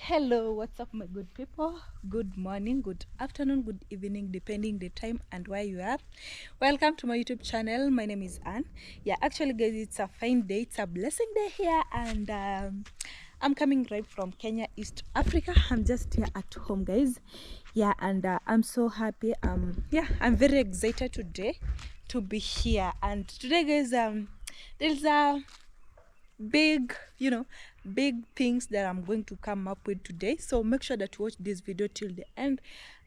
Hello, what's up, my good people? Good morning, good afternoon, good evening, depending the time and where you are. Welcome to my YouTube channel. My name is Anne. Yeah, actually, guys, it's a fine day. It's a blessing day here, and I'm coming right from Kenya, East Africa. I'm just here at home, guys. Yeah, and I'm so happy. Yeah, I'm very excited today to be here. And today, guys, there's a big big things that I'm going to come up with today, so make sure that you watch this video till the end.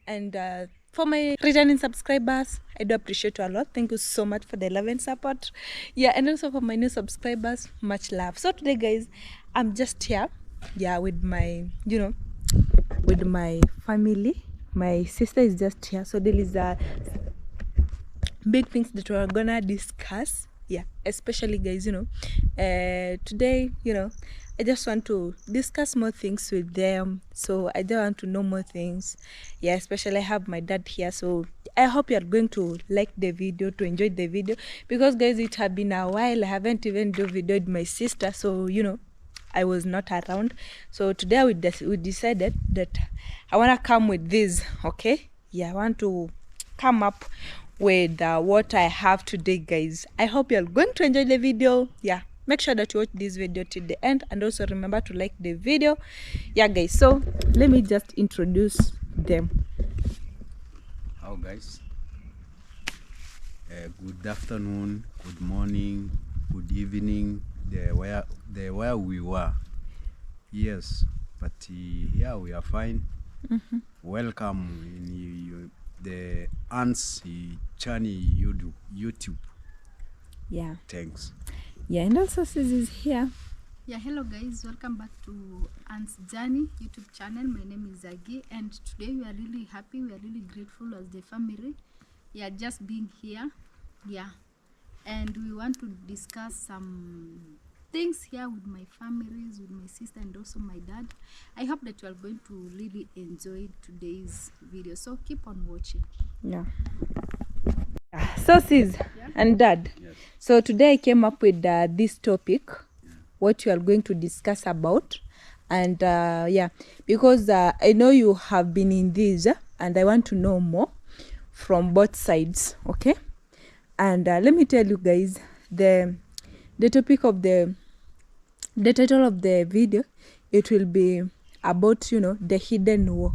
And for my returning subscribers, I do appreciate you a lot. Thank you so much for the love and support. Yeah, and also for my new subscribers, much love. So today, guys, I'm just here, yeah, with my with my family. My sister is just here, so there is a big things that we're gonna discuss. Yeah, especially, guys, today, I just want to discuss more things with them, so I just want to know more things. Yeah, especially I have my dad here, so I hope you are going to like the video, to enjoy the video, because, guys, it had been a while. I haven't even do video with my sister, so I was not around. So today we decided that I want to come with this. Okay, yeah, I want to come up with what I have today, guys. I hope you're going to enjoy the video. Yeah, make sure that you watch this video till the end, and also remember to like the video. Yeah, guys, so let me just introduce them. How, guys? Good afternoon, good morning, good evening, where we were. Yes, but yeah, we are fine. Welcome in the Aunt's channel YouTube. Yeah. Thanks. Yeah, and also Sis is here. Yeah, hello guys, welcome back to Aunt's Journey YouTube channel. My name is Agi, and today we are really happy, we are really grateful as the family. Yeah, just being here. Yeah, and we want to discuss some things here with my families, with my sister and also my dad. I hope that you are going to really enjoy today's video, so keep on watching. Yeah. So Sis, Yeah. and Dad. Yes. So today I came up with this topic, what you are going to discuss about. And yeah, because I know you have been in this, and I want to know more from both sides. Okay, and let me tell you guys, the topic of the title of the video, it will be about the hidden war.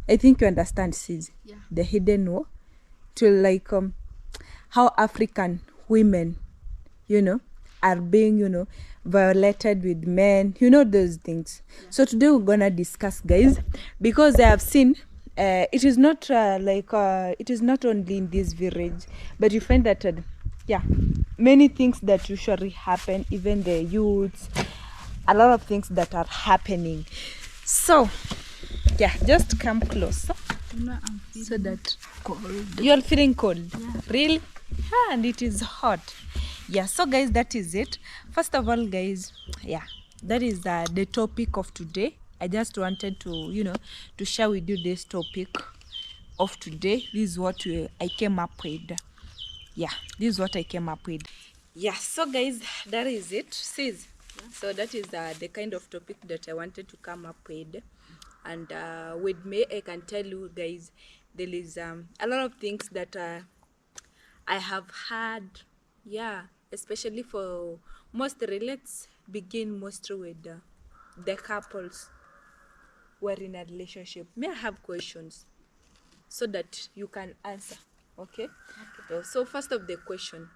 I think you understand, Sis. Yeah. The hidden war. To like how African women are being violated with men, those things. Yeah. So today we're gonna discuss, guys, because I have seen it is not it is not only in this village, but you find that yeah, many things that usually happen, even the youths, a lot of things that are happening. So yeah, just come closer. I'm feeling So that cold. you're feeling cold. Yeah. Really? Yeah, and it is hot. Yeah, so guys, that is it. First of all, guys, yeah, that is the topic of today. I just wanted to to share with you this topic of today. This is what I came up with. Yeah, this is what I came up with. Yeah, so guys, that is it. Sis. Yeah. So that is the kind of topic that I wanted to come up with. And with me, I can tell you guys, there is a lot of things that I have had. Yeah, especially for mostly, let's begin mostly with the couples who are in a relationship. May I have questions so that you can answer? Okay. So first of the question,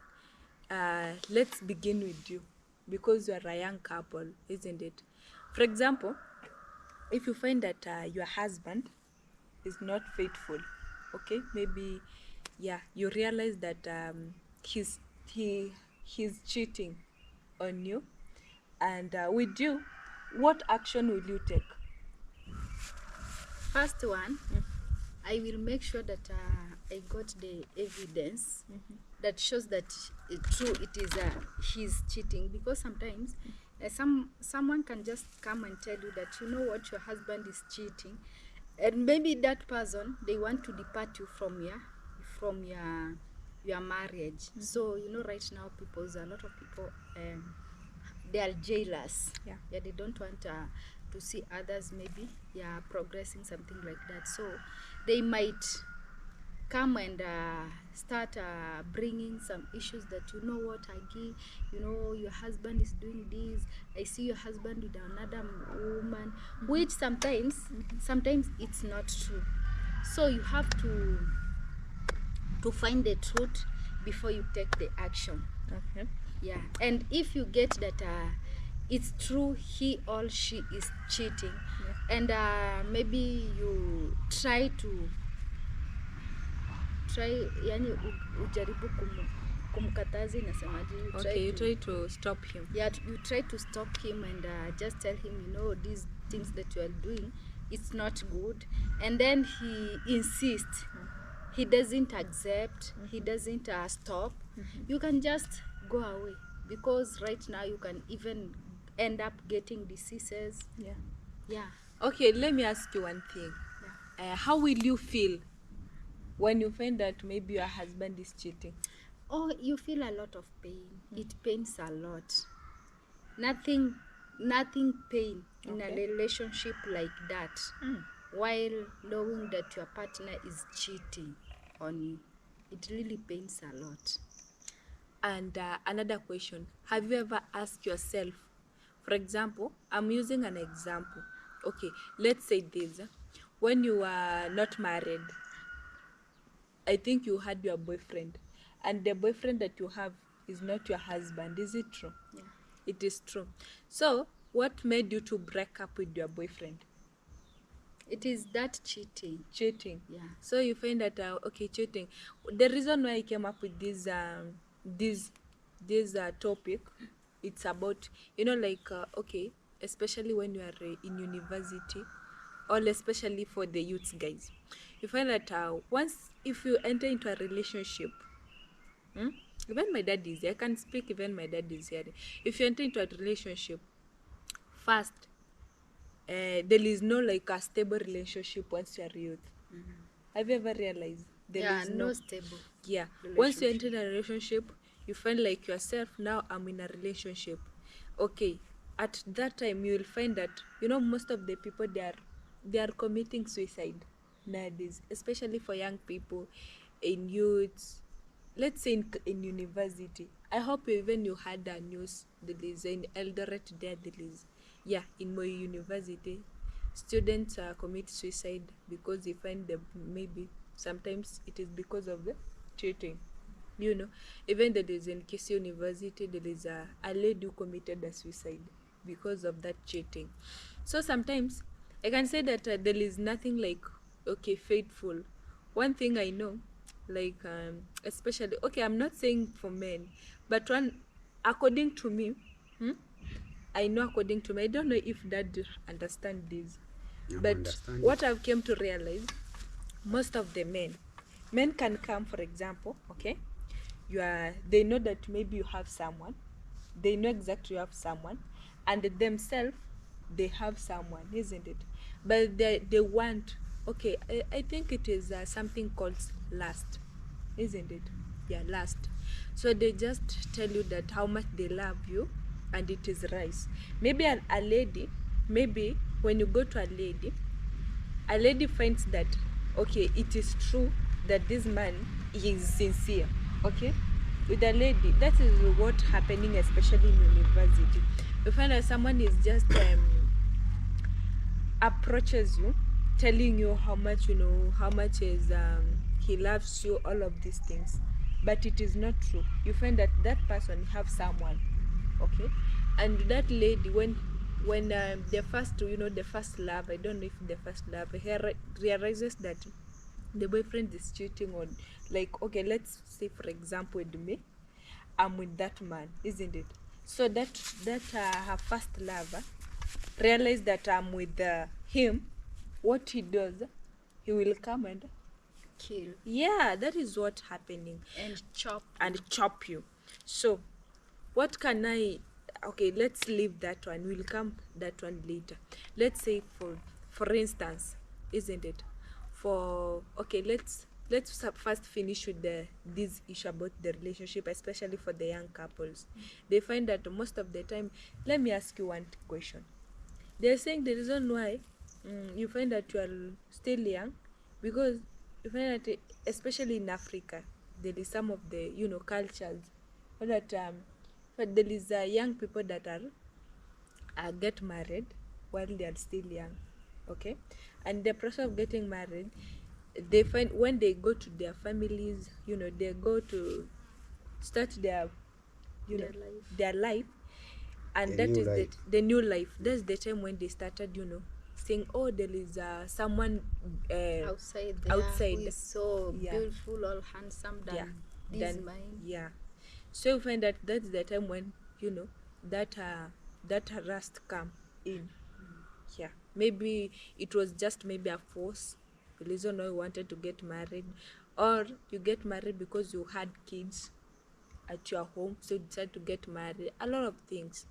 let's begin with you, because you are a young couple, isn't it? For example, if you find that your husband is not faithful, okay, maybe, yeah, you realize that he's cheating on you, and with you, what action will you take? First one, I will make sure that I got the evidence that shows that true it is he's cheating, because sometimes someone can just come and tell you that what, your husband is cheating, and maybe that person, they want to depart you from your marriage. So right now a lot of people they are jailers. Yeah. They don't want to see others maybe progressing, something like that. So they might come and start bringing some issues that, you know what, Agi, you know, your husband is doing this, I see your husband with another woman, which sometimes it's not true. So you have to find the truth before you take the action. Okay. Yeah, and if you get that it's true, he or she is cheating, and maybe you try yani ujaribu kumkatazi, inasemaje, You try to stop him. yeah, you try to stop him and just tell him, you know, these things that you are doing, it's not good, and then he insists, he doesn't accept, he doesn't stop, you can just go away, because right now you can even end up getting diseases. Yeah. Okay, let me ask you one thing. How will you feel when you find that maybe your husband is cheating? Oh, you feel a lot of pain. It pains a lot. Nothing pain in a relationship like that, while knowing that your partner is cheating on you. It really pains a lot. And another question, have you ever asked yourself, for example, I'm using an example. Okay, let's say this. When you are not married, I think you had your boyfriend, and the boyfriend that you have is not your husband. Is it true? Yeah. It is true. So what made you to break up with your boyfriend? It is that cheating. Cheating. Yeah. So you find that okay, cheating. The reason why I came up with this topic, it's about, you know, like okay, especially when you are in university, or especially for the youths, guys, you find that once if you enter into a relationship, even my dad is here, I can speak, even my dad is here. If you enter into a relationship, first, there is no like a stable relationship once you are youth. Have you ever realized there is no stable. Yeah. Once you enter in a relationship, you find like yourself, now I'm in a relationship. Okay. At that time, you will find that, you know, most of the people, they are committing suicide nowadays, especially for young people, in youths. Let's say in university. I hope even you had the news. There is in Eldoret there is, yeah, in my university, students commit suicide because they find them, maybe sometimes it is because of the cheating. You know, even there is in Kisi University, there is a lady who committed a suicide because of that cheating. So sometimes I can say that there is nothing like, okay, faithful. One thing I know, like especially, okay, I'm not saying for men, but one, according to me, I know according to me, I don't know if dad understand this, but what I've came to realize, most of the men can come, for example, okay, they know that maybe you have someone, they know exactly you have someone, and themselves, they have someone, isn't it? But they want, okay, I think it is something called lust, isn't it? Yeah, lust. So they just tell you that how much they love you, and it is rice. Maybe a lady, maybe when you go to a lady finds that, okay, it is true that this man is sincere, okay, with a lady. That is what happening, especially in university. You find that someone is just approaches you, telling you how much, you know, how much is he loves you, all of these things, but it is not true. You find that that person have someone, okay, and that lady, when the first, you know, the first love, I don't know if the first love, he realizes that the boyfriend is cheating on, like, okay, let's say for example with me, I'm with that man, isn't it? So that her first lover realize that I'm with him. What he does, he will come and Kill. Yeah, that is what happening. And chop. And chop you. So what can I, okay, let's leave that one, we'll come that one later. Let's say for instance, isn't it, for, okay, let's first finish with this issue about the relationship, especially for the young couples. They find that most of the time, let me ask you one question, they're saying the reason why you find that you are still young, because you find that especially in Africa there is some of the cultures that but there is young people that are get married while they are still young. Okay, and the process of getting married, they find when they go to their families, they go to start their Their life. their life, and A that new is life. the new life. That's the time when they started saying, oh, there is someone Outside there outside. who is so Yeah. beautiful or handsome than Yeah, this then mine. yeah, so you find that that's the time when that that rust come in. Yeah, maybe it was just maybe a force, the reason why you wanted to get married, or you get married because you had kids at your home, so you decide to get married. A lot of things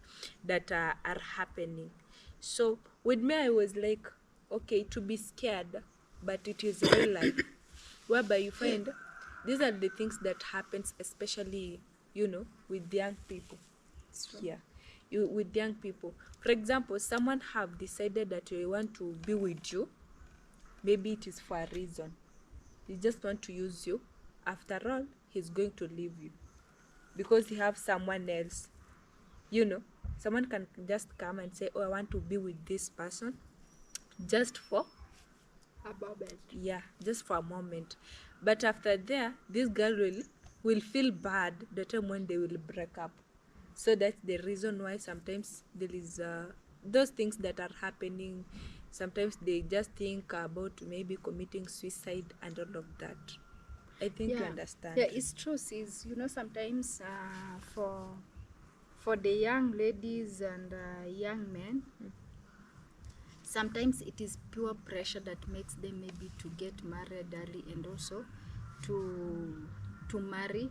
that are happening. So with me, I was like, okay, to be scared, but it is real life, whereby you find these are the things that happens, especially with young people. Yeah, you with young people. For example, someone have decided that they want to be with you. Maybe it is for a reason. He just want to use you. After all, he's going to leave you because he have someone else. Someone can just come and say, oh, I want to be with this person just for A moment. yeah, just for a moment. But after there, this girl will feel bad the time when they will break up. So that's the reason why sometimes there is those things that are happening. Sometimes they just think about maybe committing suicide and all of that. I think you understand. Yeah, it's true, sis. Sometimes for the young ladies and young men, sometimes it is pure pressure that makes them maybe to get married early, and also to marry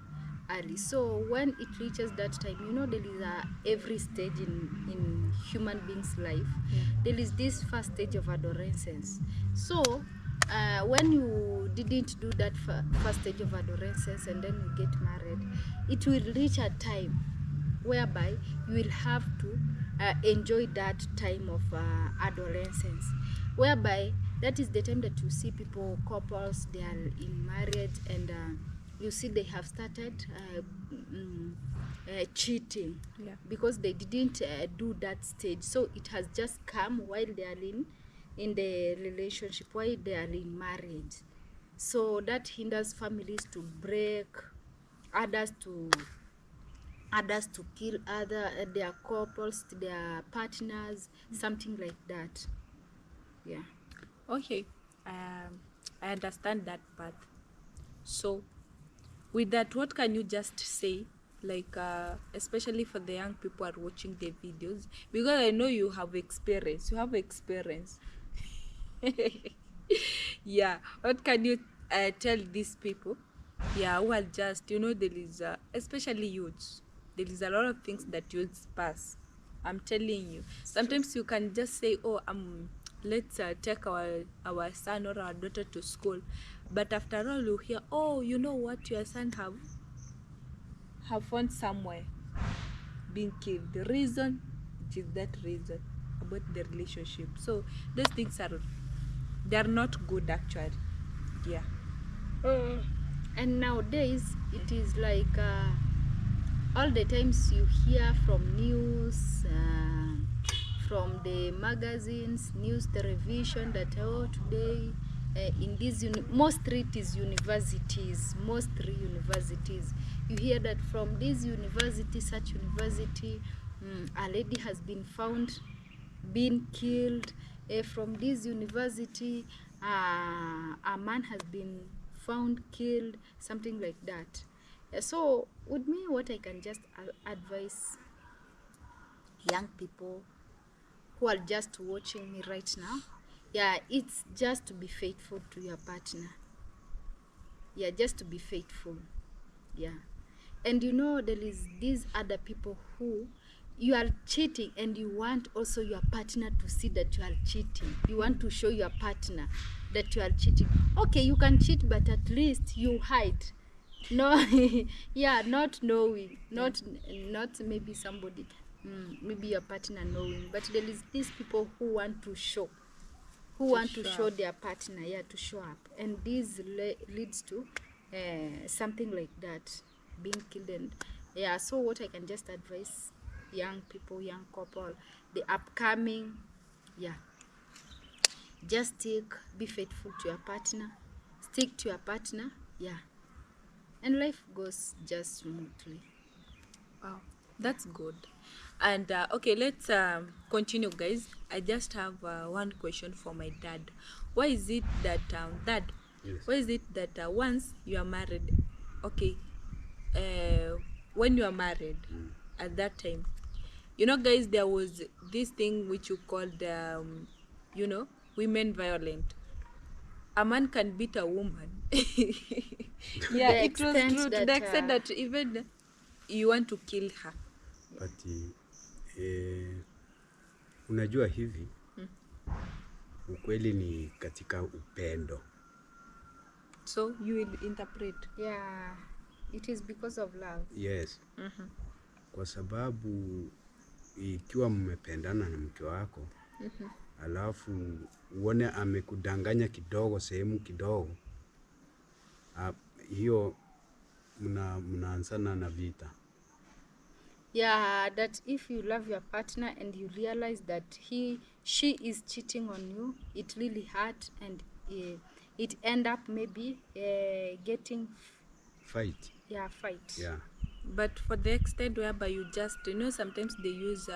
early. So when it reaches that time, there is every stage in human beings life. There is this first stage of adolescence. So when you didn't do that first stage of adolescence and then you get married, it will reach a time whereby you will have to enjoy that time of adolescence, whereby that is the time that you see people, couples, they are in marriage, and you see they have started cheating. Yeah. Because they didn't do that stage. So it has just come while they are in the relationship, while they are in marriage. So that hinders families to break, others to kill their couples, their partners, something like that. Yeah. Okay. I understand that part. So with that, what can you just say, like especially for the young people who are watching the videos, because I know you have experience. Yeah, what can you tell these people, yeah, who are just there is especially youths, there is a lot of things that youths pass. I'm telling you, sometimes you can just say, oh, let's take our son or our daughter to school, but after all you hear, oh, you know what, your son have found somewhere being killed. The reason, it is that reason about the relationship. So those things they're not good actually. Yeah. And nowadays it is like all the times you hear from news, from the magazines, news, television, that today in these mostly it is universities, you hear that from this university, such university, a lady has been found been killed. From this university, a man has been found killed, something like that. So with me, what I can just advise young people who are just watching me right now, yeah, it's just to be faithful to your partner. Yeah, just to be faithful. Yeah. And there is these other people who you are cheating, and you want also your partner to see that you are cheating. You want to show your partner that you are cheating. Okay, you can cheat, but at least you hide. No, yeah, not knowing, not maybe somebody maybe your partner knowing, but there is these people who want to show, to show their partner, to show up, and this leads to something like that being killed. And so what I can just advise young people, young couple, the upcoming, just be faithful to your partner, stick to your partner, and life goes just smoothly. Wow, that's good. And okay, let's continue, guys. I just have one question for my dad. Why is it that dad, Yes. why is it that once you are married, okay, when you are married, at that time, you know, guys, there was this thing which you called you know, women violent. A man can beat a woman. Yeah, the it was extent true, to the that, extent that even you want to kill her. But unajua hivi, ukweli ni katika upendo. So you will interpret. It is because of love. Yes. Kwa sababu ikiwa mmependana na mke wako, alafu uone amekudanganya kidogo, sehemu kidogo, hiyo mnaanzana na vita. That if you love your partner and you realize that she is cheating on you, it really hurt, and it end up maybe getting Fight. fight. Yeah. But for the extent whereby you just, you know, sometimes they use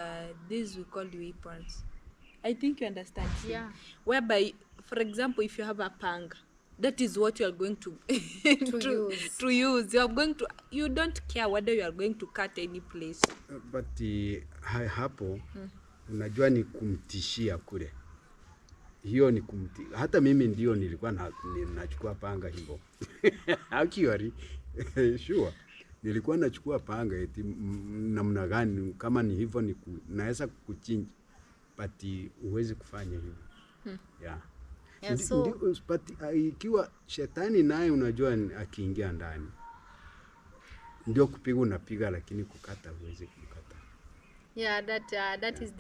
these we call weapons. I think you understand. Yeah. Whereby, for example, if you have a panga, that is what you are going to use. To use. You are going to. You don't care whether you are going to cut any place. But hapo unajua ni kumtishia kule. Hiyo ni hata mimi ndio nilikuwa nachukua panga hivyo. Actually, sure. Nilikuwa nachukua panga eti namna gani, kama ni hivyo naweza kukuchinja, but huwezi kufanya hivyo. So but ikiwa shetani naye unajua akiingia ndani, ndio kupiga unapiga, lakini kukata huwezi kukata. That is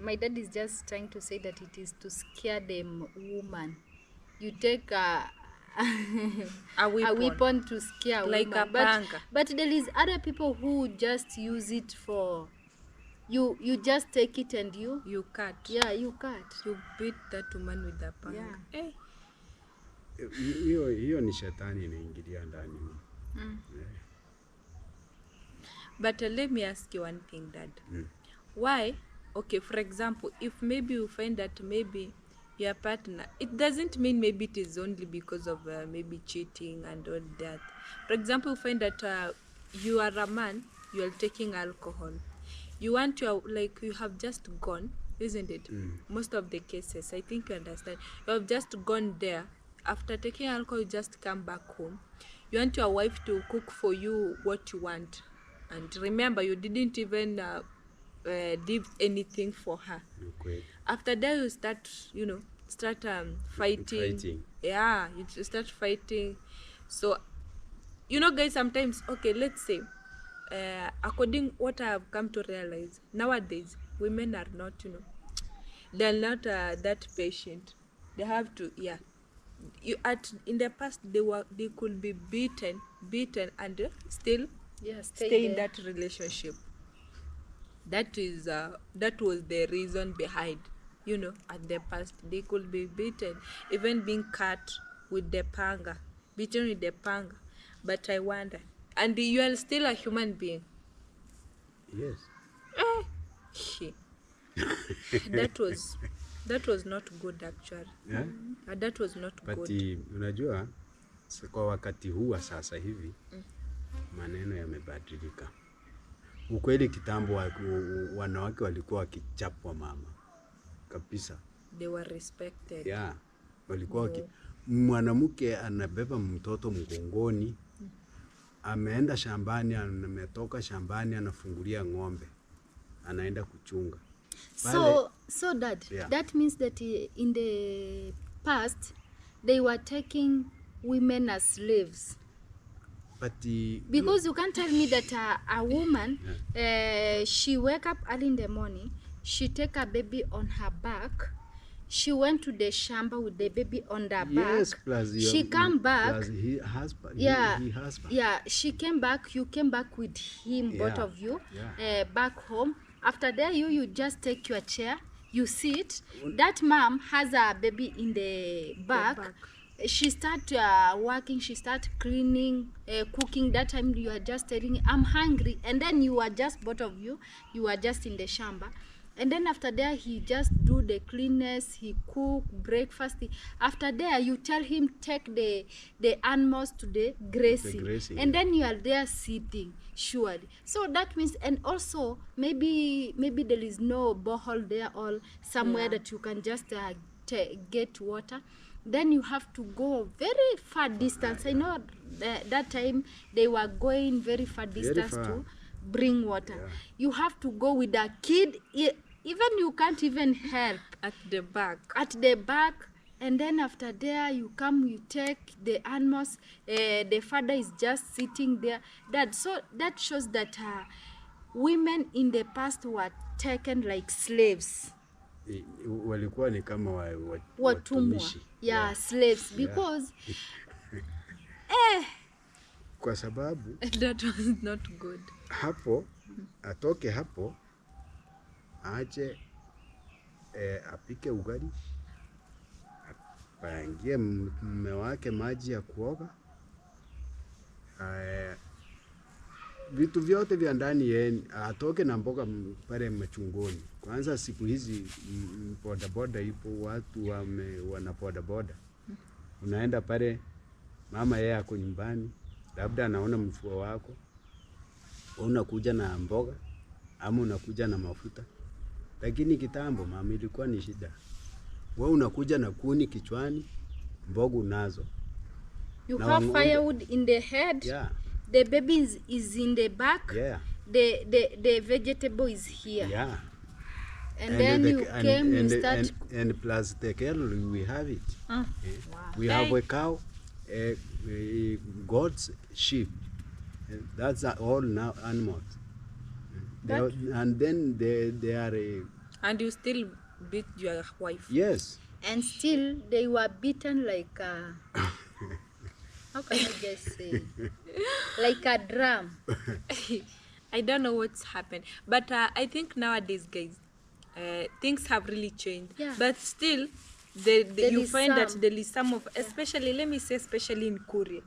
my dad is just trying to say that it is to scare the woman. You take a weapon to scare like woman. a panga. But there is other people who just use it for you just take it and you cut. You cut. You beat that woman with the panga. Hiyo ni shetani inaingilia ndani. But let me ask you one thing, Dad. Why? Okay, for example, if maybe you find that maybe your partner, it doesn't mean maybe it is only because of maybe cheating and all that. For example, you find that you are a man, you are taking alcohol. You want to, like, you have just gone, isn't it? Most of the cases, I think you understand. You have just gone there. After taking alcohol, you just come back home. You want your wife to cook for you what you want. And remember, you didn't even did anything for her. Okay. After that, you start, you know, fighting. Yeah, you start fighting. So, you know, guys, sometimes, okay, let's say, according what I have come to realize, nowadays, women are not, you know, they're not that patient. They have to, in the past, they could be beaten, and still stay in that relationship. That was the reason behind, you know, at the past they could be beaten, even being cut with the panga, beaten with the panga. But I wonder, and you are still a human being. Yes. That was not good actually. Yeah? That was not good. But unajua kwa wakati huu wa sasa hivi maneno yamebadilika. Ukweli kitambo wanawake walikuwa wakichapwa mama kabisa. They were respected. Yeah. Walikuwa mwanamke anabeba mtoto mgongoni, ameenda shambani, ametoka shambani, anafungulia ng'ombe, anaenda kuchunga. So Dad, that means that in the past they were taking women as slaves. But Because you can't tell me that a woman, she wake up early in the morning, she take a baby on her back, she went to the shamba with the baby on the yes, back, plus she come back, plus he husband, yeah, he husband. yeah, she came back, you came back with him, both Yeah, of you, yeah. back home. After that, you just take your chair, you sit. That mom has a baby in the back. She start working, she start cleaning, cooking. That time you are just telling, I'm hungry, and then you are just, both of you, you are just in the shamba. And then after that, he just do the cleanness, he cook breakfast. After there, you tell him take the animals to the grazing, grazing, and yeah. then you are there sitting, surely. So that means, and also maybe there is no borehole there or somewhere that you can just get water. Then you have to go very far distance. I know that time they were going very far distance far. to bring water. Yeah. You have to go with a kid, even you can't even help At the back. And then after there you come, you take the animals, the father is just sitting there. That shows that women in the past were taken like slaves, Walikuwa ni kama watumwa, watumishi. yeah, slaves, because kwa sababu That was not good. hapo atoke hapo aje apike ugali, apangie mume wake maji ya kuoga, vitu vyote vya ndani yeye atoke na mboga pale machungoni. Kwanza siku hizi bodaboda ipo, watu wana bodaboda. Unaenda pale, mama yeye ako nyumbani, labda anaona mfuo wako, unakuja na mboga ama unakuja na mafuta. Lakini kitambo mama ilikuwa ni shida. Wewe unakuja na kuni kichwani, mboga unazo. you have firewood in the head, yeah. The baby is in the back, Yeah. The vegetable is here, Yeah. and then you came, you start. And plus the cattle, we have it. Wow. We have a cow, goats, sheep. That's all now animals. And then they are And you still beat your wife. yes. And still they were beaten like how can I just say, like a drum. I don't know what's happened, but I think nowadays, guys, things have really changed. Yeah. But still, you find that there is some of, especially, let me say, especially in Korea.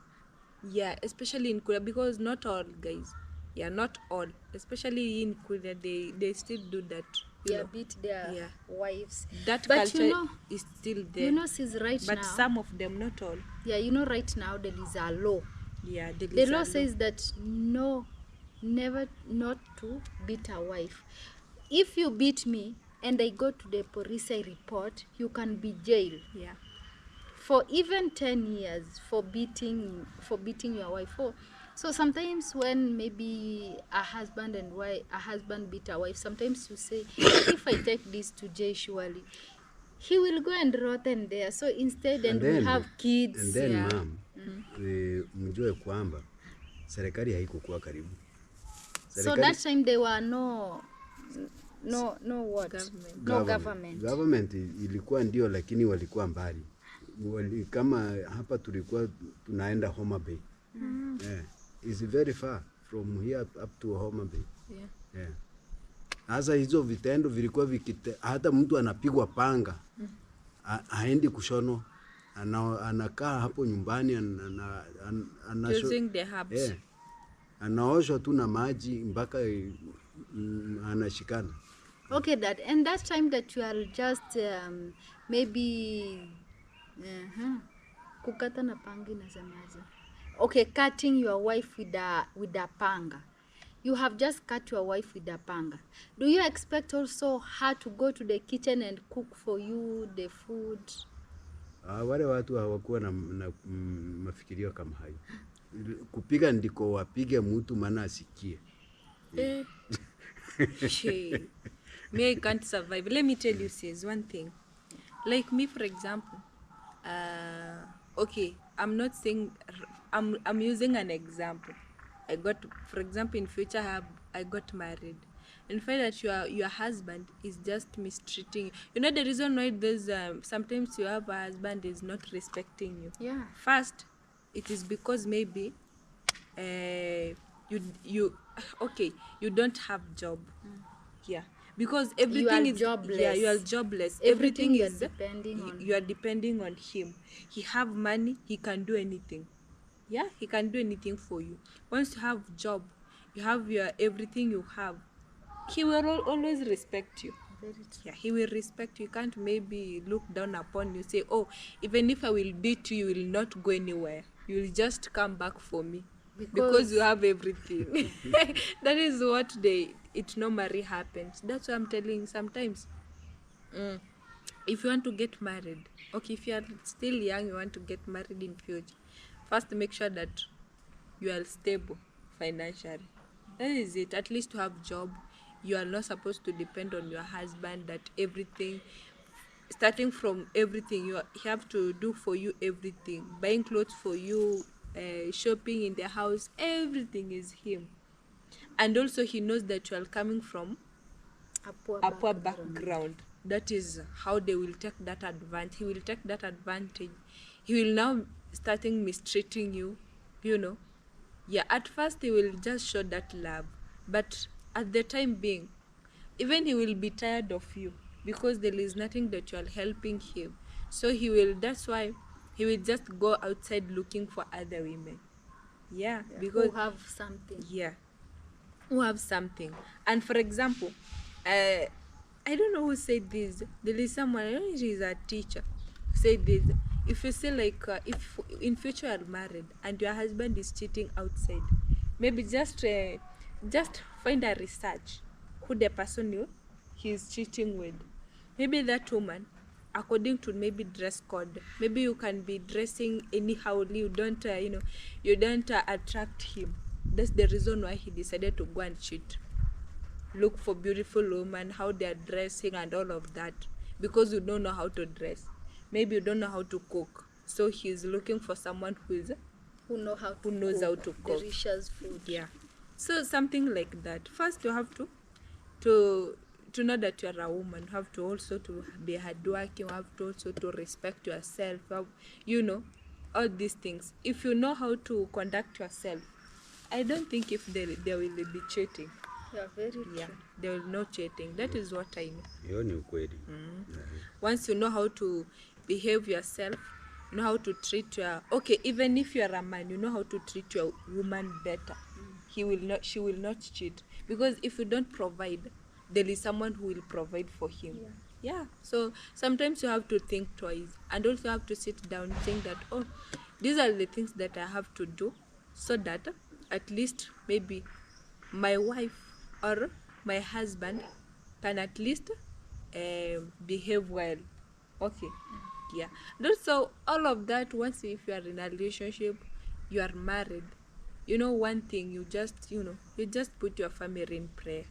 Yeah, especially in Korea, because not all, guys. Yeah, not all. Especially in Korea, they still do that. You know. Beat their wives. That But culture you know, is still there. you know, since right but now, some of them, not all. yeah, you know, right now there is a law. Yeah, The law says that no, never not to beat a wife. If you beat me and I go to the police, I report, you can be jailed. Yeah. For even 10 years for beating your wife. So sometimes when maybe a husband beat a wife, sometimes you say, if I take this to jail, surely he will go and rotten there. So instead, and we have kids. And then mom, mjue kwamba serikali haikukuwa karibu. So that time there were no what? Government. No government. Government ilikuwa ndio, lakini walikuwa mbali. Kama hapa tulikuwa tunaenda Homa Bay. Yeah. It's very far from here up to Homa Bay. Yeah. Yeah. Sasa hizo vitendo vilikuwa hata mtu anapigwa panga. Haendi kushono. Anakaa hapo nyumbani Using the herbs. Yeah. Anaoshwa tu na maji mpaka anashikana. Okay, and that time that you are just maybe kukata na panga inasemaje? Okay, cutting your wife with a panga. You have just cut your wife with a panga. Do you expect also her to go to the kitchen and cook for you the food? Wale watu hawakuwa na mafikirio kama hayo. Kupiga ndiko wapige mtu maana asikie. Me, I can't survive. Let me tell you, sis, one thing. Like me, for example, okay, I'm not saying I'm using an example. I got, for example, in future I got married, and find that your husband is just mistreating you. You know the reason why there's sometimes you have a husband is not respecting you. Yeah. First, it is because maybe you okay, you don't have job. Yeah, because everything is jobless. yeah, you are jobless. Everything you are is depending on. you are depending on him. He have money, he can do anything. Yeah, he can do anything for you. Once you have job, you have your everything you have, he will always respect you. Very true. Yeah, he will respect you. You can't maybe look down upon you, say, oh, even if I will beat you, you will not go anywhere, you will just come back for me because you have everything. That is what it normally happens. That's why I'm telling sometimes, if you want to get married, okay, if you are still young, you want to get married in future, first make sure that you are stable financially. That is it. At least to have job. You are not supposed to depend on your husband, that everything, starting from everything, he have to do for you everything, buying clothes for you, shopping in the house, everything is him. And also he knows that you are coming from a poor background. That is how they will take that advantage. He will take that advantage. He will now starting mistreating you, you know. Yeah, at first he will just show that love, but at the time being, even he will be tired of you because there is nothing that you are helping him. So that's why he will just go outside looking for other women. Yeah, because who have something. yeah, who have something. And for example, I don't know who said this. There is someone, I don't know if she's a teacher, said this. If you say like, if in future you are married and your husband is cheating outside, maybe just find a research who the person he is cheating with. Maybe that woman, according to maybe dress code, maybe you can be dressing anyhow, you don't you don't attract him. That's the reason why he decided to go and cheat. Look for beautiful women, how they are dressing and all of that, because you don't know how to dress, maybe you don't know how to cook, so he's looking for someone Who knows how to cook delicious food. yeah. So something like that. First you have to know that you are a woman. You have to also to be hardworking. You have to also to respect yourself. You know, all these things. If you know how to conduct yourself, I don't think if there will be cheating. Yeah, very true. Yeah, there will no cheating. That is what I know. Hiyo ni ukweli. Once you know how to behave yourself, you know how to treat okay, even if you are a man, you know how to treat your woman better. She will not cheat, because if you don't provide, there is someone who will provide for him. Yeah. So sometimes you have to think twice, and also have to sit down think that, oh, these are the things that I have to do, so that at least maybe my wife or my husband can at least behave well. Okay. Yeah. So all of that, once if you are in a relationship, you are married, you know one thing, you just put your family in prayer.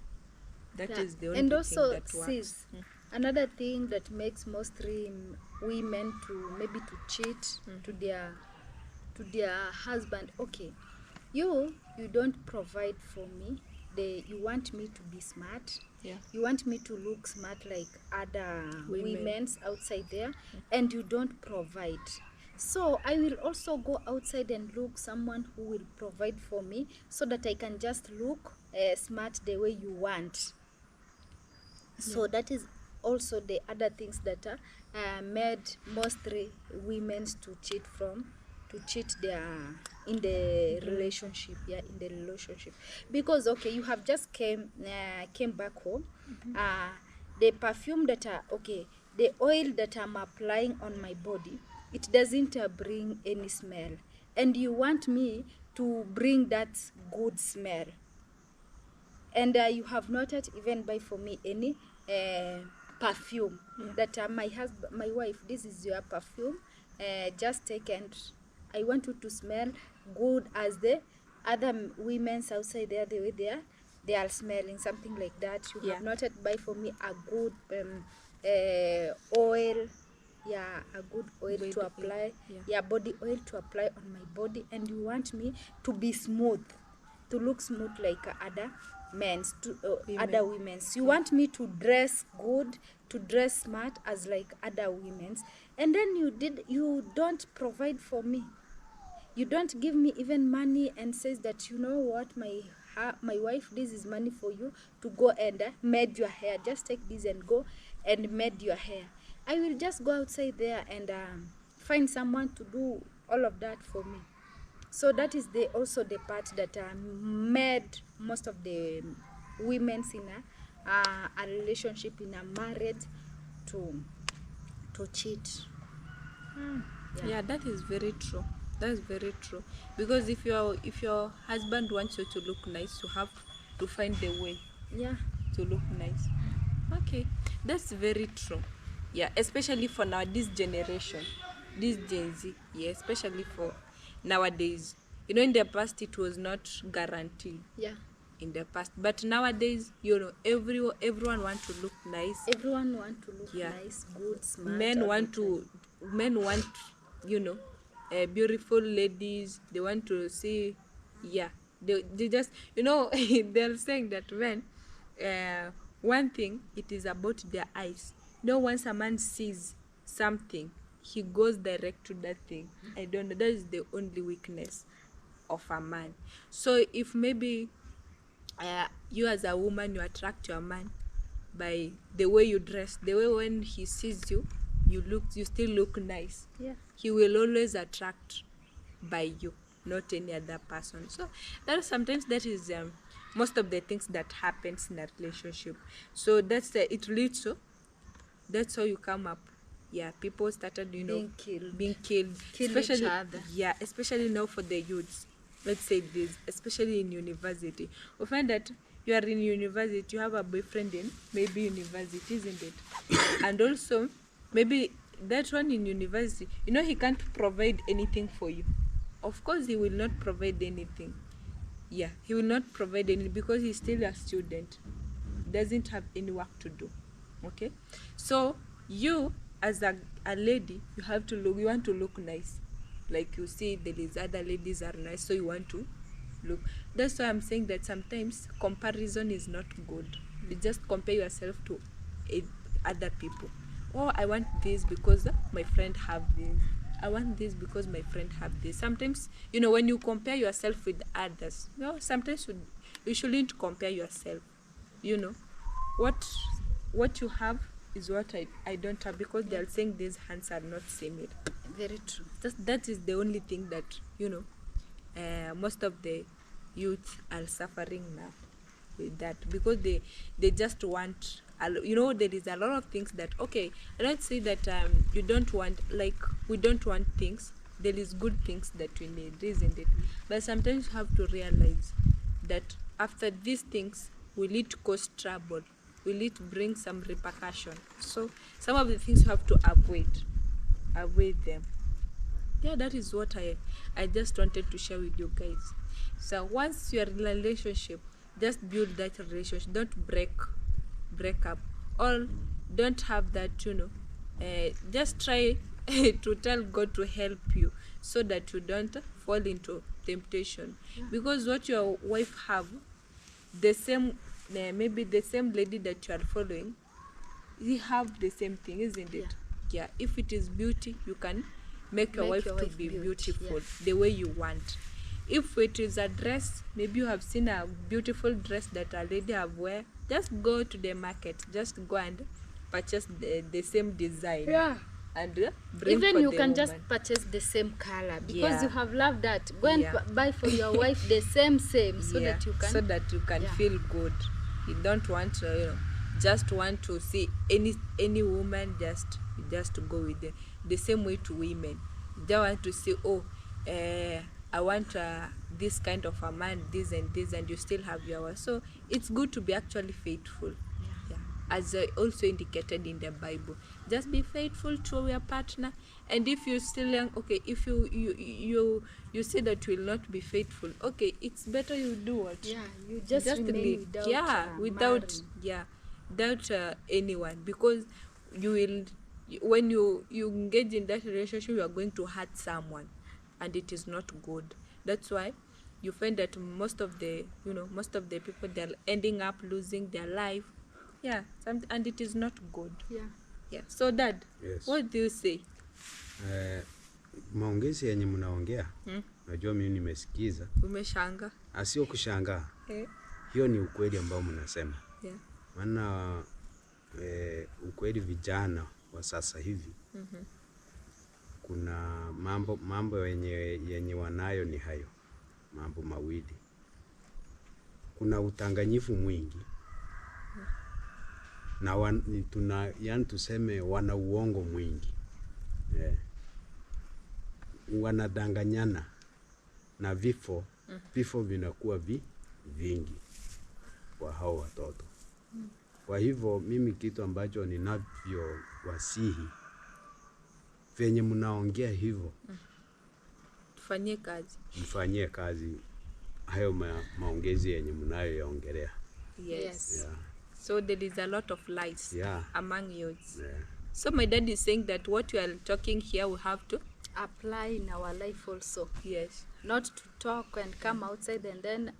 That is the only and thing also, that works. sis, another thing that makes mostly women to maybe to cheat to their husband. Okay, you don't provide for me. You want me to be smart. Yeah. You want me to look smart like other Women. women's outside there, and you don't provide. So I will also go outside and look someone who will provide for me, so that I can just look smart the way you want. So that is also the other things that made mostly women to cheat their in the relationship. Yeah, in the relationship, because okay, you have just came back home. The perfume that the oil that I'm applying on my body, it doesn't bring any smell, and you want me to bring that good smell. And you have not yet even buy for me any perfume. That my wife, this is your perfume, just take, and I want you to smell good as the other women's outside there, the way they are smelling, something like that. You have not yet buy for me a good oil, a good oil Body to oil, apply, yeah. body oil to apply on my body, and you want me to be smooth, to look smooth like other men's, to other women's. You want me to dress good, to dress smart as like other women's, and then you don't provide for me. You don't give me even money and says that, you know what, my wife, this is money for you to go and mend your hair. Just take this and go and mend your hair. I will just go outside there and find someone to do all of that for me. So that is also the part that made most of the women's in a relationship, in a marriage, to cheat. Yeah, that is very true. That's very true. Because if your husband wants you to look nice, you have to find a way Yeah. to look nice. Okay, that's very true. Yeah, especially for now, this generation, this Gen Z. Yeah, especially for nowadays. You know, in the past it was not guaranteed. Yeah. In the past, but nowadays, everyone want to look nice. Everyone want to look nice, good, smart. Men want, beautiful ladies. They want to see, yeah. They just, they're saying that when, one thing, it is about their eyes. Once a man sees something, he goes direct to that thing. I don't know. That is the only weakness of a man. So if maybe you as a woman, you attract your man by the way you dress, the way when he sees you, you still look nice. Yeah. He will always attract by you, not any other person. So sometimes that is most of the things that happens in a relationship. So that's it leads to, that's how you come up. Yeah, people started being killed, Kill especially each other. Yeah, especially now for the youths. Let's say this, especially in university. We find that you are in university, you have a boyfriend in maybe university, isn't it? And also maybe that one in university, he can't provide anything for you. Of course he will not provide anything. Yeah, he will not provide any, because he's still a student, doesn't have any work to do. Okay, so you as a lady, you want to look nice. Like you see there is other ladies are nice, so you want to look. That's why I'm saying that sometimes comparison is not good. You just compare yourself to other people. Oh, I want this because my friend have this. I want this because my friend have this. Sometimes, when you compare yourself with others, sometimes you shouldn't compare yourself. What you have is what I don't have, because they are saying these hands are not similar. Very true. That is the only thing that most of the youth are suffering now with that, because they just want, there is a lot of things that, okay, I don't say that you don't want, like we don't want things. There is good things that we need, isn't it? But sometimes you have to realize that after these things, will it cause trouble? Will it bring some repercussion? So some of the things you have to avoid them. Yeah, that is what I just wanted to share with you guys. So once you're in a relationship, just build that relationship. Don't break up, or don't have that, just try to tell God to help you, so that you don't fall into temptation. Because what your wife have, the same, maybe the same lady that you are following, he have the same thing, isn't it? Yeah, if it is beauty, you can make your wife to be beautiful, the way you want. If it is a dress, maybe you have seen a beautiful dress that a lady have wear, just go to the market, just go and purchase the same design. Yeah. And bring even for you the can woman. just purchase the same color, because Yeah. you have loved that. Go and Yeah. buy for your wife the same so that you can feel good. You don't want to, just want to see any woman, just to go with the same way to women. You don't want to say, I want this kind of a man, this and this, and you still have yours. So it's good to be actually faithful. Yeah. As also indicated in the Bible, just be faithful to your partner. And if you're still young, okay, if you say that you will not be faithful, okay, it's better you do what? Yeah, you just remain live, without without anyone, because when you engage in that relationship, you are going to hurt someone, and it is not good. That's why you find that most of the people, they're ending up losing their life. Yeah, and it is not good. Yeah. So Dad, Yes. what do you say? Maongezi yenye mnaongea, najua mimi nimesikiza. Umeshanga? Sio kushangaa. Hiyo ni ukweli ambao mnasema. Yeah. Maana ukweli vijana wa sasa hivi, kuna mambo yenye wanayo ni hayo mambo mawili. Kuna utanganyifu mwingi na yani tuseme wana uongo mwingi. Wanadanganyana na vifo vinakuwa vingi kwa hao watoto. Kwa hivyo mimi kitu ambacho ninavyo wasihi, venye mnaongea hivyo, mfanyie kazi hayo maongezi yenye mnayoyaongelea. Yes. Yeah. So there is a lot of lies among youths. Yeah. So my dad is saying that what you are talking here, we have to apply in our life also. Yes. Not to talk and come outside and then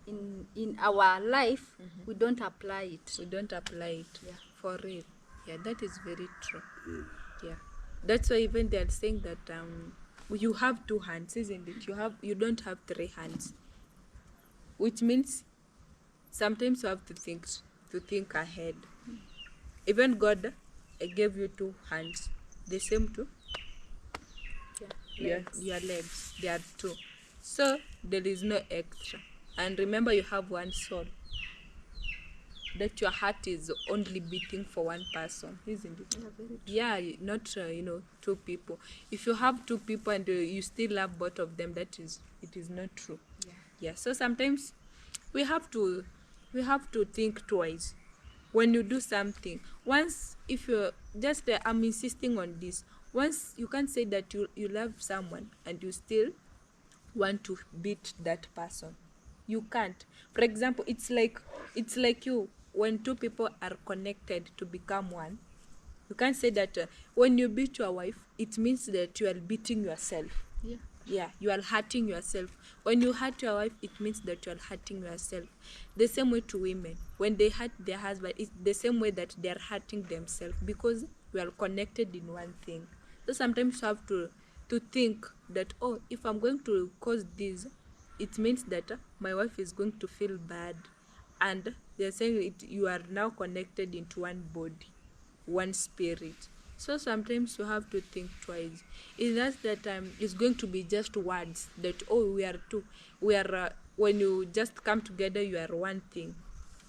in our life we don't apply it. We don't apply it. Yeah. For real. Yeah, that is very true. Yeah. That's why even they are saying that you have 2 hands, isn't it? You don't have 3 hands. Which means sometimes you have to think ahead. Even God gave you 2 hands. The same too. Your legs, they are 2. So there is no extra. And remember, you have 1 soul. That your heart is only beating for 1 person, isn't it? Yeah, very true. Yeah, not 2 people. If you have 2 people and you still love both of them, it is not true. Yeah. So sometimes we have to think twice when you do something. Once, if you're just I'm insisting on this. Once you can't say that you love someone and you still want to beat that person. You can't. For example, it's like you, when 2 people are connected to become one. You can't say that when you beat your wife, it means that you are beating yourself. Yeah, you are hurting yourself. When you hurt your wife, it means that you are hurting yourself. The same way to women. When they hurt their husband, it's the same way that they are hurting themselves, because we are connected in one thing. So sometimes you have to think that, if I'm going to cause this, it means that my wife is going to feel bad. And they're saying you are now connected into one body, one spirit. So sometimes you have to think twice. It's just that it's going to be just words that, we are 2. We are when you just come together, you are one thing.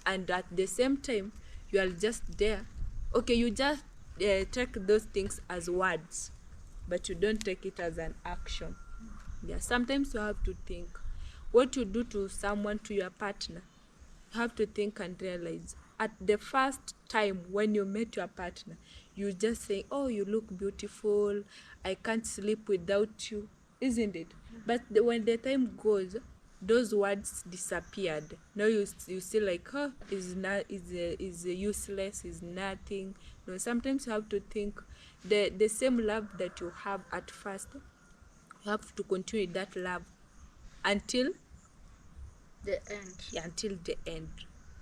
And at the same time, you are just there. Okay, you just take those things as words, but you don't take it as an action. Yeah, sometimes you have to think what you do to someone, to your partner. You have to think and realize at the first time when you met your partner, you just say, you look beautiful, I can't sleep without you, isn't it? But when the time goes, those words disappeared. Now you see like, is useless, is nothing. No, sometimes you have to think the same love that you have at first, you have to continue that love until the end. Yeah, until the end.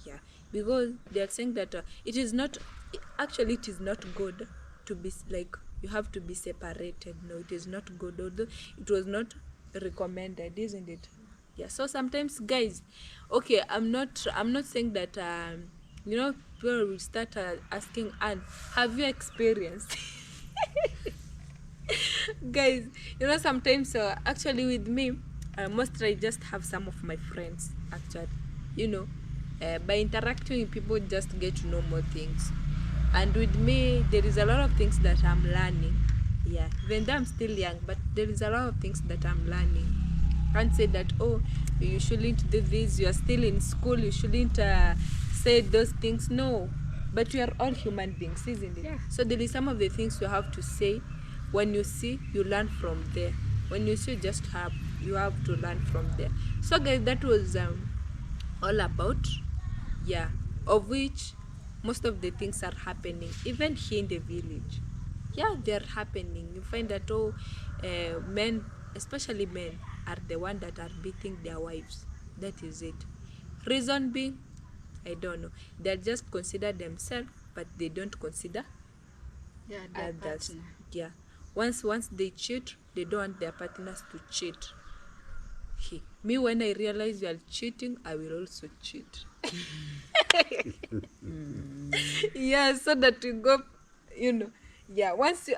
Yeah, because they are saying that it is not good to be like, you have to be separated. No, it is not good, although it was not recommended, isn't it? Yeah. So sometimes, guys, okay, I'm not saying that people will start asking, Anne, have you experienced guys, sometimes actually with me, mostly I just have some of my friends, actually, by interacting with people, just get to know more things. And with me, there is a lot of things that I'm learning. Yeah, even though I'm still young, but there is a lot of things that I'm learning. Can't say that, you shouldn't do this, you are still in school, you shouldn't say those things. No, but we are all human beings, isn't it? Yeah. So there is some of the things you have to say. When you see, you learn from there. When you see, you have to learn from there. So guys, that was all about, of which most of the things are happening even here in the village. yeah, they're happening. You find that men, especially men, are the one that are beating their wives. That is it. Reason being, I don't know. They just consider themselves, but they don't consider Yeah, their others. partner. Yeah. Once they cheat, they don't want their partners to cheat. Me, when I realize you are cheating, I will also cheat. Yeah, so that we go, you know. Yeah, once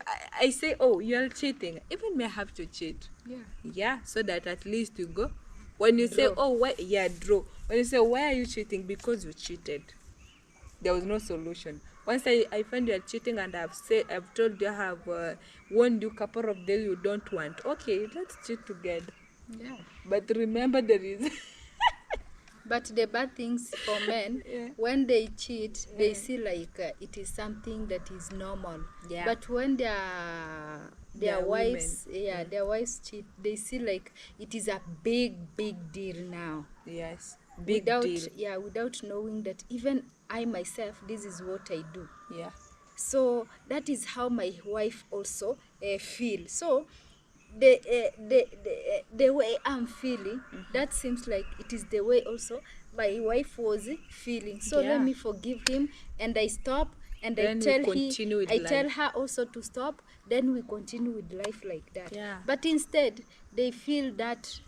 I say, oh, you are cheating, even may have to cheat. Yeah. Yeah, so that at least you go. When you say, Draw. oh, why? Yeah, draw. When you say, why are you cheating? Because you cheated. There was no solution. Once I find you are cheating and I've told you, I have warned you a couple of days you don't want. Okay, let's cheat together. Yeah. But remember there is But the bad things for men, yeah. when they cheat, they see like it is something that is normal. Yeah. But when They their are wives, women. yeah, their wives cheat, they see like it is a big deal now. Yes. Big deal. Without knowing that even I myself, this is what I do. Yeah. So that is how my wife also feel. So the way I'm feeling, that seems like it is the way also my wife was feeling. So let Yeah. me forgive him, and I stop, and Then we continue with I tell life. her also to stop. Then we continue with life like that. Yeah. But instead, they feel that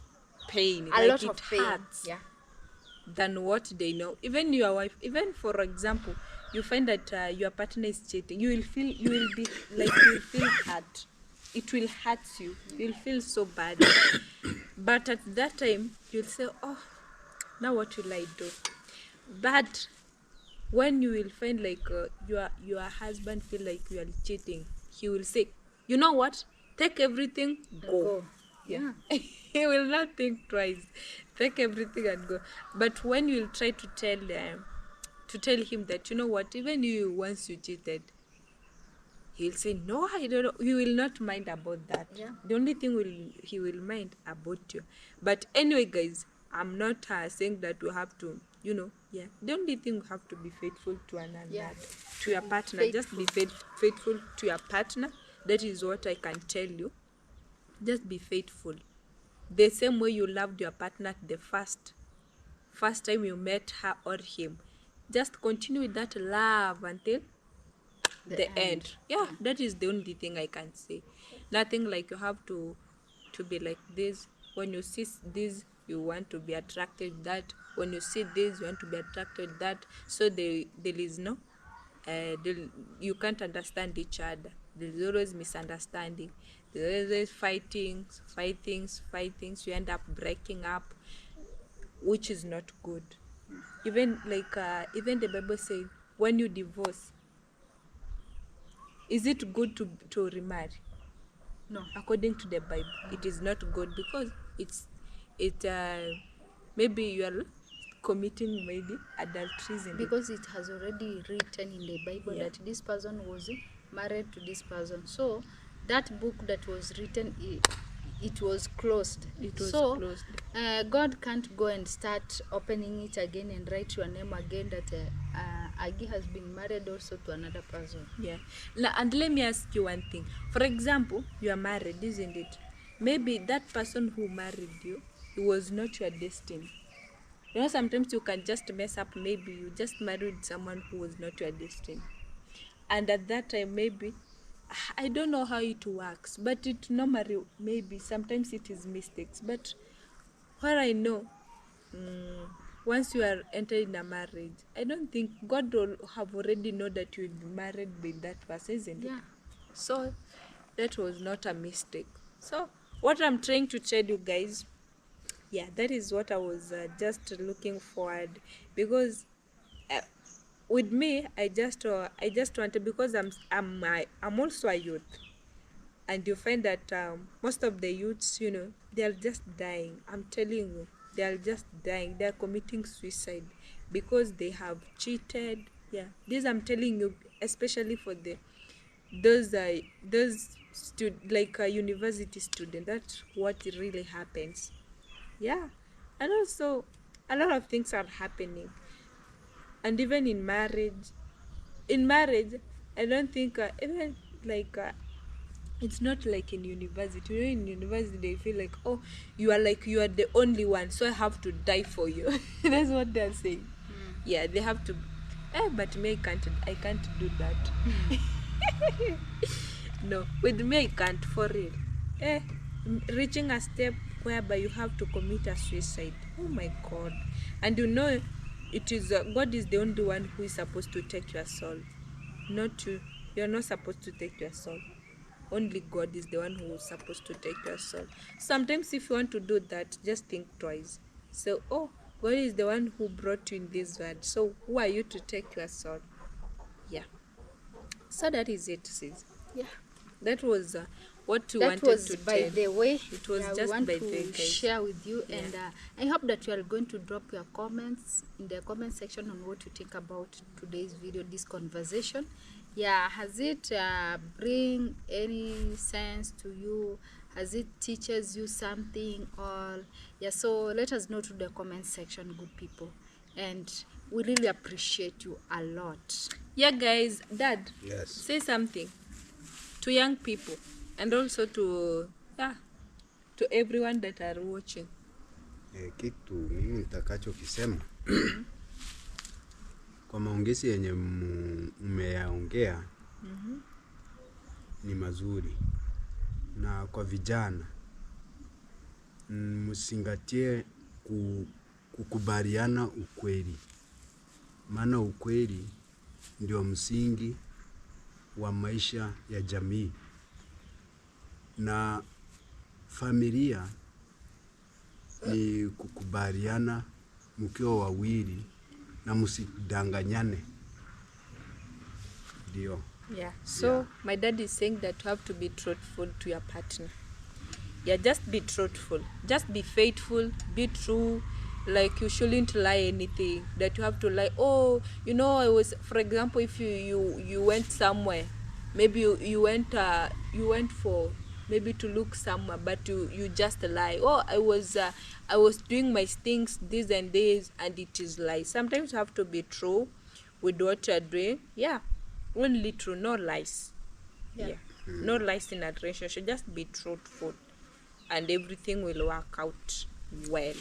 Pain. a Like lot it of pain. hurts Yeah. than what they know. Even your wife, even for example, you find that your partner is cheating, you will be like, you will feel hurt. It will hurt you. You'll feel so bad. But at that time, you'll say, oh, now what will I do? But when you will find like your husband feel like you are cheating, he will say, you know what? Take everything, go. Go. Yeah. He will not think twice. Take everything and go. But when you will try to tell him that, you know what, even you once you cheated, he'll say, no, I don't know. He will not mind about that. Yeah. The only thing he will mind about you. But anyway, guys, I'm not saying that we have to, yeah. The only thing we have to be faithful to one another, Yeah. to your partner. Just be faithful to your partner. That is what I can tell you. Just be faithful. The same way you loved your partner at the first time you met her or him. Just continue with that love until the end. Yeah, that is the only thing I can say. Nothing like you have to be like this. When you see this, you want to be attracted to that. When you see this, you want to be attracted to that. So there is no you can't understand each other. There's always misunderstanding. There's always fightings. You end up breaking up, which is not good. Even like even the Bible says, when you divorce, is it good to remarry? No. According to the Bible, it is not good, because it maybe you are committing maybe adulteries in Because it has already written in the Bible Yeah. that this person was married to this person. So that book that was written, it was closed. It was so closed. God can't go and start opening it again and write your name again that Agi has been married also to another person. Yeah. And let me ask you one thing. For example, you are married, isn't it? Maybe that person who married you, it was not your destiny. You know, sometimes you can just mess up. Maybe you just married someone who was not your destiny. And at that time, maybe, I don't know how it works, but it normally, maybe, sometimes it is mistakes. But what I know, once you are entering a marriage, I don't think God will have already know that you will be married with that person, isn't it? Yeah. So that was not a mistake. So what I'm trying to tell you guys, yeah, that is what I was just looking forward, because uh, with me, I just wanted, because I'm also a youth, and you find that most of the youths, they are just dying. I'm telling you, they are just dying. They are committing suicide because they have cheated. Yeah, this I'm telling you, especially for those university student. That's what really happens. Yeah, and also a lot of things are happening, and even in marriage, I don't think even like it's not like in university. You know, in university they feel like, oh, you are the only one, so I have to die for you. That's what they're saying. Yeah, they have to. But me, I can't do that. No, with me I can't, for real. Reaching a step whereby you have to commit a suicide. Oh my God! And you know, it is God is the only one who is supposed to take your soul, not you. You're not supposed to take your soul. Only God is the one who is supposed to take your soul. Sometimes if you want to do that, just think twice. So, oh, God is the one who brought you in this world. So who are you to take your soul? Yeah. So that is it, sis. Yeah. That was what we That wanted was to by tell. the way. It was We just want by to the way, guys. share with you, Yeah. and I hope that you are going to drop your comments in the comment section on what you think about today's video, this conversation. Yeah, has it bring any sense to you? Has it teaches you something? Or yeah, so let us know through the comment section, good people, and we really appreciate you a lot. Yeah, guys. Dad, Yes. say something to young people and also to everyone that are watching. Kitu mimi nitakachokisema kwa maongezi yenye mmeyaongea ni mazuri, na kwa vijana msingatie kukubaliana ukweli, maana ukweli ndio msingi wa maisha ya jamii na familia. Ni kukubaliana mkiwa wawili na msidanganyane. Ndio. Yeah. So Yeah. my dad is saying that you have to be truthful to your partner. Yeah, just be truthful. Just be faithful. Be true. Like you shouldn't lie anything. That you have to lie. Oh, you know, I was, for example, if you went somewhere, maybe you went for maybe to look somewhere, but you just lie. Oh, I was doing my things this and this, and it is lie. Sometimes you have to be true with what you're doing. Yeah, only true, no lies. Yeah. No lies in a relationship. Just be truthful and everything will work out well.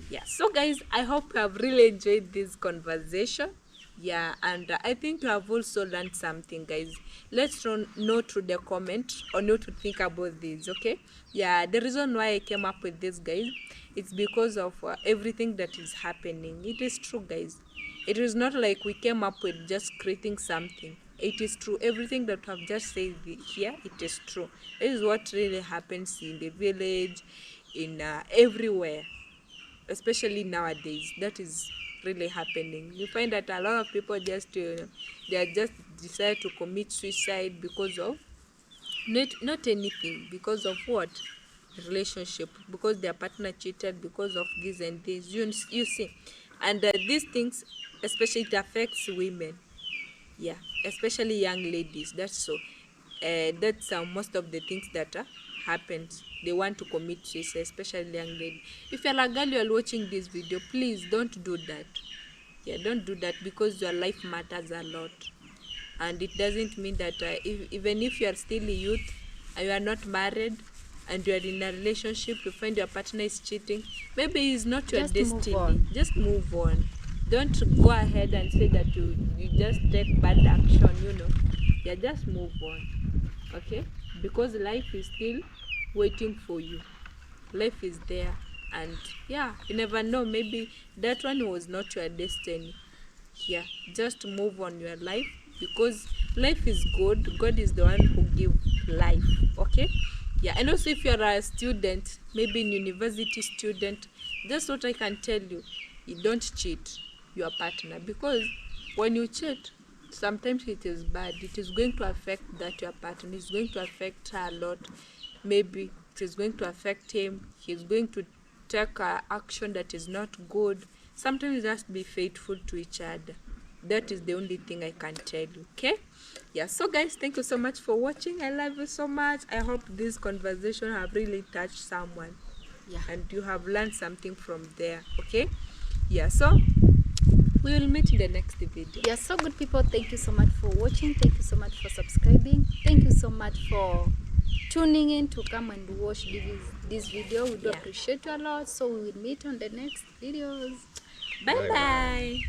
Yeah. So guys, I hope you have really enjoyed this conversation. Yeah, and I think you have also learned something, guys. Let's know through the comment on what to think about this. Okay. Yeah, the reason why I came up with this, guys, it's because of everything that is happening. It is true, guys. It is not like we came up with just creating something. It is true. Everything that I've just said here, it is true. This is what really happens in the village, in everywhere, especially nowadays. That is really happening. You find that a lot of people just they just decide to commit suicide because of not anything, because of what? Relationship, because their partner cheated, because of this and this. You see, and these things, especially it affects women. Yeah, especially young ladies. That's so. That's most of the things that happens. They want to commit suicide, especially young lady. If you're a girl, you're watching this video, please don't do that. Yeah, don't do that, because your life matters a lot, and it doesn't mean that even if you are still a youth and you are not married and you are in a relationship, you find your partner is cheating, maybe he's not your Just move destiny. on. Just move on. Don't go ahead and say that you just take bad action, you know. Yeah, just move on. Okay? Because life is still waiting for you. Life is there, and yeah, you never know, maybe that one was not your destiny. Yeah, just move on your life, because life is good. God is the one who gives life. Okay? Yeah, and also if you're a student, maybe in university student, that's what I can tell you. You don't cheat your partner, because when you cheat, sometimes it is bad. It is going to affect that your partner. It's going to affect her a lot. Maybe it is going to affect him. He's going to take action that is not good. Sometimes just be faithful to each other. That is the only thing I can tell you. Okay? Yeah, so guys, thank you so much for watching. I love you so much. I hope this conversation have really touched someone. Yeah. And you have learned something from there. Okay? Yeah, so We will meet in the next video. Yeah, so good people, thank you so much for watching. Thank you so much for subscribing. Thank you so much for tuning in to come and watch this video. We do appreciate you a lot. So we will meet on the next videos. Bye bye.